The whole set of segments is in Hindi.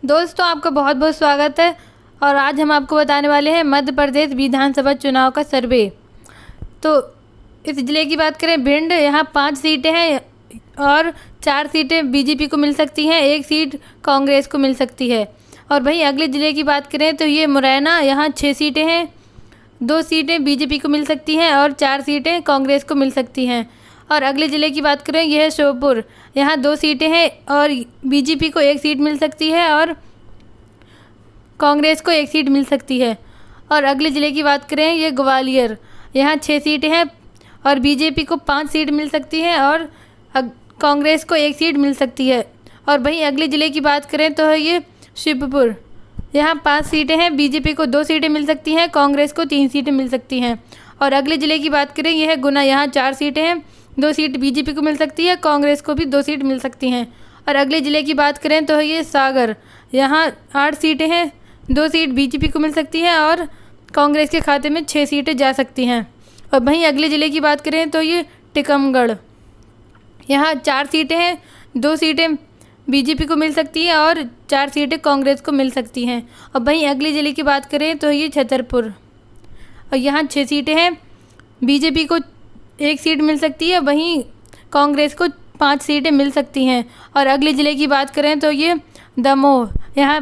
दोस्तों, आपका बहुत बहुत स्वागत है। और आज हम आपको बताने वाले हैं मध्य प्रदेश विधानसभा चुनाव का सर्वे। तो इस ज़िले की बात करें भिंड, यहाँ 5 सीटें हैं और 4 सीटें बीजेपी को मिल सकती हैं, 1 सीट कांग्रेस को मिल सकती है। और वहीं अगले ज़िले की बात करें तो ये मुरैना, यहाँ 6 सीटें हैं, 2 सीटें बीजेपी को मिल सकती हैं और 4 सीटें कांग्रेस को मिल सकती हैं। और अगले ज़िले की बात करें यह है श्योपुर, यहाँ 2 सीटें हैं और बीजेपी को 1 सीट मिल सकती है और कांग्रेस को 1 सीट मिल सकती है। और अगले ज़िले की बात करें ये ग्वालियर, यहाँ 6 सीटें हैं और बीजेपी को 5 सीट मिल सकती है और कांग्रेस को 1 सीट मिल सकती है। और वहीं अगले ज़िले की बात करें तो है ये शिवपुर, यहाँ 5 सीटें हैं, बीजेपी को 2 सीटें मिल सकती हैं, कांग्रेस को 3 सीटें मिल सकती हैं। और अगले ज़िले की बात करें यह है गुना, यहाँ 4 सीटें हैं, 2 सीट बीजेपी को मिल सकती है, कांग्रेस को भी 2 सीट मिल सकती हैं। और अगले ज़िले की बात करें तो ये सागर, यहाँ 8 सीटें हैं, 2 सीट बीजेपी को मिल सकती है और कांग्रेस के खाते में 6 सीटें जा सकती हैं। और वहीं अगले ज़िले की बात करें तो ये टीकमगढ़, यहाँ 4 सीटें हैं, 2 सीटें बीजेपी को मिल सकती है और 4 सीटें कांग्रेस को मिल सकती हैं। और वहीं अगले ज़िले की बात करें तो ये छतरपुर, और यहाँ 6 सीटें हैं, बीजेपी को 1 सीट मिल सकती है, वहीं कांग्रेस को 5 सीटें मिल सकती हैं। और अगले ज़िले की बात करें तो ये दमोह, यहाँ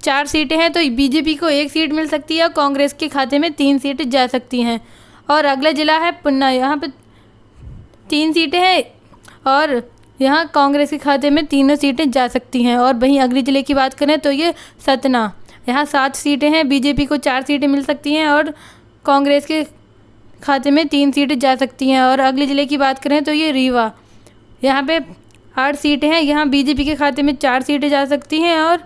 4 सीटें हैं, तो बीजेपी को 1 सीट मिल सकती है और कांग्रेस के खाते में 3 सीटें जा सकती हैं। और अगला ज़िला है पन्ना, यहाँ पे 3 सीटें हैं और यहाँ कांग्रेस के खाते में तीनों सीटें जा सकती हैं। और वहीं अगले ज़िले की बात करें तो ये सतना, यहाँ 7 सीटें हैं, बीजेपी को 4 सीटें मिल सकती हैं और कांग्रेस के खाते में 3 सीटें जा सकती हैं। और अगले ज़िले की बात करें तो ये रीवा, यहाँ पे 8 सीटें हैं, यहाँ बीजेपी के खाते में 4 सीटें जा सकती हैं और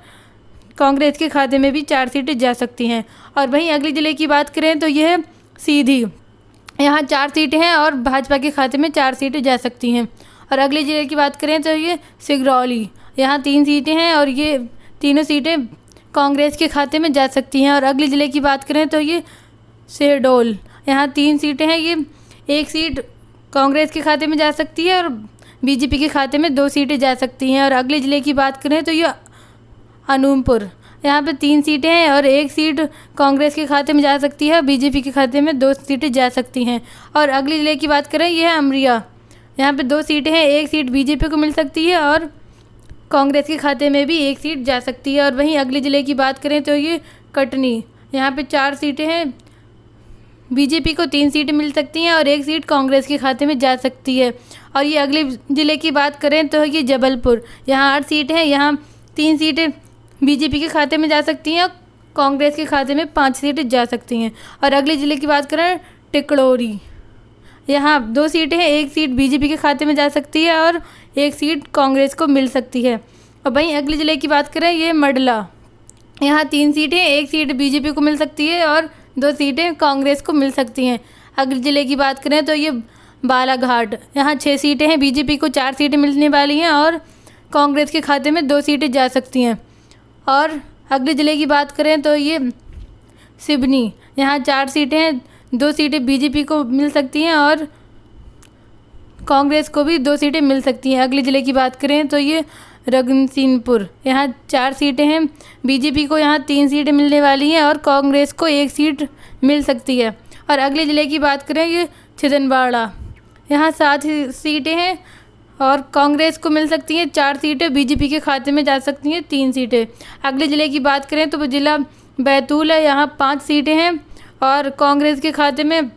कांग्रेस के खाते में भी 4 सीटें जा सकती हैं। और वहीं अगले ज़िले की बात करें तो यह है सीधी, यहाँ 4 सीटें हैं और भाजपा के खाते में 4 सीटें जा सकती हैं। और अगले ज़िले की बात करें तो ये सिगरौली, यहाँ 3 सीटें हैं और ये तीनों सीटें कांग्रेस के खाते में जा सकती हैं। और अगले ज़िले की बात करें तो ये शहडोल, यहाँ 3 सीटें हैं, ये 1 सीट कांग्रेस के खाते में जा सकती है और बीजेपी के खाते में 2 सीटें जा सकती हैं। और अगले ज़िले की बात करें तो ये अनूपपुर, यहाँ पे 3 सीटें हैं और 1 सीट कांग्रेस के खाते में जा सकती है, बीजेपी के खाते में 2 सीटें जा सकती हैं। और अगले ज़िले की बात करें यह है अमरिया, यहाँ पे 2 सीटें हैं, 1 सीट बीजेपी को मिल सकती है और कांग्रेस के खाते में भी 1 सीट जा सकती है। और वहीं अगले ज़िले की बात करें तो ये कटनी, यहाँ पे 4 सीटें हैं, बीजेपी को 3 सीटें मिल सकती हैं और 1 सीट कांग्रेस के खाते में जा सकती है। और ये अगले ज़िले की बात करें तो ये जबलपुर, यहाँ 8 सीटें हैं, यहाँ 3 सीटें बीजेपी के खाते में जा सकती हैं और कांग्रेस के खाते में 5 सीटें जा सकती हैं। और अगले ज़िले की बात करें टिकड़ोरी, यहाँ 2 सीटें हैं, 1 सीट बीजेपी के खाते में जा सकती है और 1 सीट कांग्रेस को मिल सकती है। और वहीं अगले ज़िले की बात करें ये मंडला, यहाँ 3 सीटें, 1 सीट बीजेपी को मिल सकती है और 2 सीटें कांग्रेस को मिल सकती हैं। अगले ज़िले की बात करें तो ये बालाघाट, यहाँ 6 सीटें हैं, बीजेपी को 4 सीटें मिलने वाली हैं और कांग्रेस के खाते में 2 सीटें जा सकती हैं। और अगले ज़िले की बात करें तो ये सिवनी, यहाँ 4 सीटें हैं, 2 सीटें बीजेपी को मिल सकती हैं और कांग्रेस को भी 2 सीटें मिल सकती हैं। अगले ज़िले की बात करें तो ये रगनसिंहपुर, यहाँ 4 सीटें हैं, बीजेपी को यहाँ 3 सीटें मिलने वाली हैं और कांग्रेस को 1 सीट मिल सकती है। और अगले ज़िले की बात करें ये छिंदवाड़ा, यहाँ 7 सीटें हैं और कांग्रेस को मिल सकती हैं 4 सीटें, बीजेपी के खाते में जा सकती हैं 3 सीटें। अगले ज़िले की बात करें तो ज़िला बैतूल है, यहाँ 5 सीटें हैं और कांग्रेस के खाते में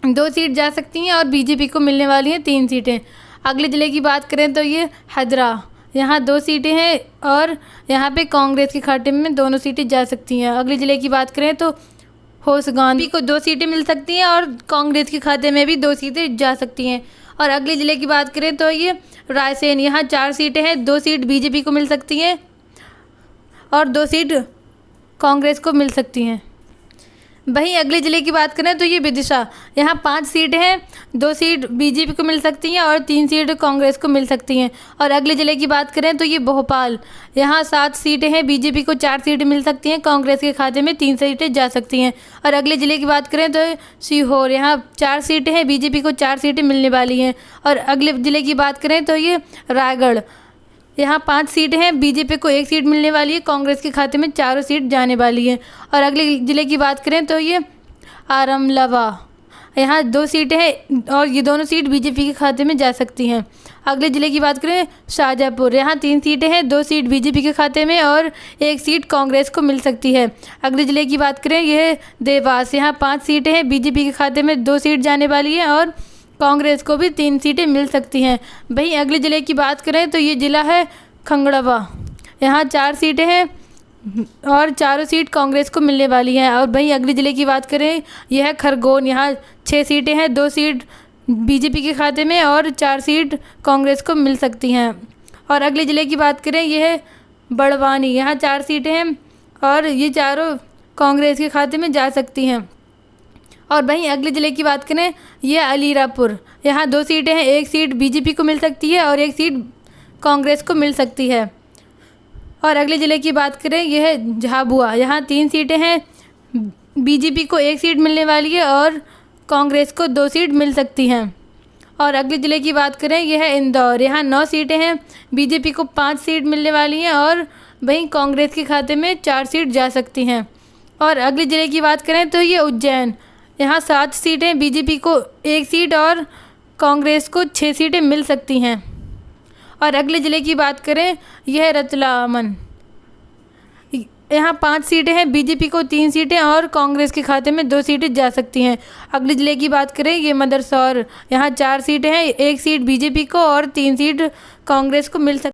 2 सीट जा सकती हैं और बीजेपी को मिलने वाली हैं 3 सीटें। अगले ज़िले की बात करें तो ये हैदरा, यहाँ 2 सीटें हैं और यहाँ पे कांग्रेस के खाते में दोनों सीटें जा सकती हैं। अगले ज़िले की बात करें तो होशंगाबाद को 2 सीटें मिल सकती हैं और कांग्रेस के खाते में भी 2 सीटें जा सकती हैं। और अगले ज़िले की बात करें तो ये रायसेन, यहाँ 4 सीटें हैं, 2 सीट बीजेपी को मिल सकती हैं और 2 सीट कांग्रेस को मिल सकती हैं। वहीं अगले ज़िले की बात करें तो ये विदिशा, यहाँ 5 सीटें हैं, 2 सीट बीजेपी को मिल सकती हैं और 3 सीट कांग्रेस को मिल सकती हैं। और अगले ज़िले की बात करें तो ये भोपाल, यहाँ 7 सीटें हैं, बीजेपी को 4 सीटें मिल सकती हैं, कांग्रेस के खाते में 3 सीटें जा सकती हैं। और अगले ज़िले की बात करें तो सीहोर, यहाँ 4 सीटें हैं, बीजेपी को 4 सीटें मिलने वाली हैं। और अगले ज़िले की बात करें तो ये रायगढ़, यहाँ 5 सीटें हैं, बीजेपी को 1 सीट मिलने वाली है, कांग्रेस के खाते में चारों सीट जाने वाली है। और अगले ज़िले की बात करें तो ये आरमलवा, यहाँ 2 सीटें हैं और ये दोनों सीट बीजेपी के खाते में जा सकती हैं। अगले ज़िले की बात करें शाजापुर, यहाँ 3 सीटें हैं, 2 सीट बीजेपी के खाते में और 1 सीट कांग्रेस को मिल सकती है। अगले ज़िले की बात करें यह देवास, यहाँ 5 सीटें हैं, बीजेपी के खाते में 2 सीट जाने वाली है और कांग्रेस को भी 3 सीटें मिल सकती हैं। वहीं अगले ज़िले की बात करें तो ये ज़िला है खंगड़वा, यहाँ 4 सीटें हैं और चारों सीट कांग्रेस को मिलने वाली हैं। और वहीं अगले ज़िले की बात करें यह है खरगोन, यहाँ 6 सीटें हैं, 2 सीट बीजेपी के खाते में और 4 सीट कांग्रेस को मिल सकती हैं। और अगले ज़िले की बात करें यह है बड़वानी, यहाँ 4 सीटें हैं और ये चारों कांग्रेस के खाते में जा सकती हैं। और वहीं अगले ज़िले की बात करें यह अलीराजपुर, यहाँ 2 सीटें हैं, 1 सीट बीजेपी को मिल सकती है और 1 सीट कांग्रेस को मिल सकती है। और अगले ज़िले की बात करें यह है झाबुआ, यहाँ 3 सीटें हैं, बीजेपी को 1 सीट मिलने वाली है और कांग्रेस को 2 सीट मिल सकती हैं। और अगले ज़िले की बात करें यह है इंदौर, यहाँ 9 सीटें हैं, बीजेपी को 5 सीट मिलने वाली हैं और वहीं कांग्रेस के खाते में 4 सीट जा सकती हैं। और अगले ज़िले की बात करें तो ये उज्जैन, यहाँ 7 सीटें, बीजेपी को 1 सीट और कांग्रेस को 6 सीटें मिल सकती हैं। और अगले ज़िले की बात करें यह है रतलामन, यहाँ 5 सीटें हैं, बीजेपी को 3 सीटें और कांग्रेस के खाते में 2 सीटें जा सकती हैं। अगले ज़िले की बात करें ये मंदसौर, यहाँ 4 सीटें हैं, 1 सीट बीजेपी को और 3 सीट कांग्रेस को मिल सकती